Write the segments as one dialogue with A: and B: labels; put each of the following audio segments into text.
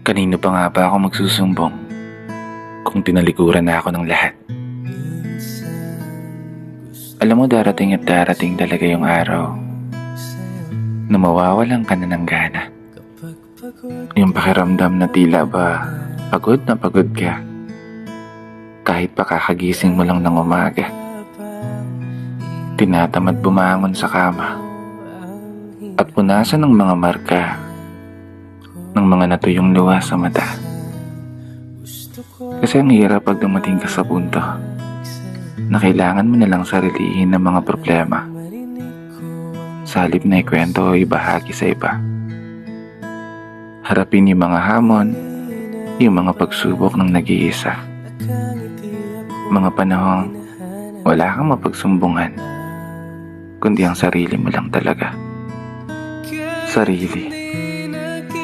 A: Kanino pa nga ba ako magsusumbong kung tinalikuran na ako ng lahat? Alam mo, darating at darating talaga yung araw na mawawalan ka na ng gana. Yung pakiramdam na tila ba pagod na pagod ka kahit pa kakagising mo lang ng umaga. Tinatamad bumangon sa kama at punasan ng mga marka ng mga natuyong luha sa mata. Kasi ang hirap pag dumating ka sa punto na kailangan mo na lang sarilihin ng mga problema sa halip na ikwento o ibahagi sa iba. Harapin yung mga hamon, yung mga pagsubok ng nag-iisa. Mga panahong wala kang mapagsumbungan, kundi ang sarili mo lang talaga. Sarili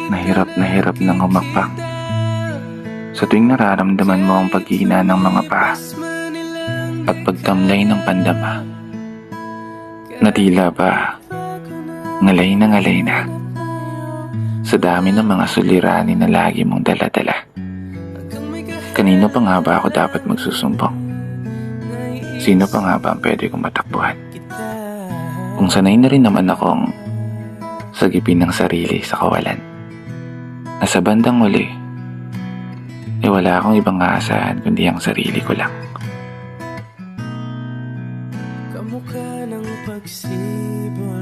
A: na hirap nang humakbang sa tuwing nararamdaman mo ang paghihina ng mga paa at pagtamlay ng pandama na tila ba ngalay na sa dami ng mga suliranin na lagi mong dala-dala. Kanino pa nga ba ako dapat magsusumbong? Sino pa nga ba ang pwede kong matakbuhan? Kung sanay na rin naman akong sagipin ng sarili sa kawalan, na sa bandang uli wala akong ibang aasahan kundi ang sarili ko lang.
B: Kamukha ng pagsibol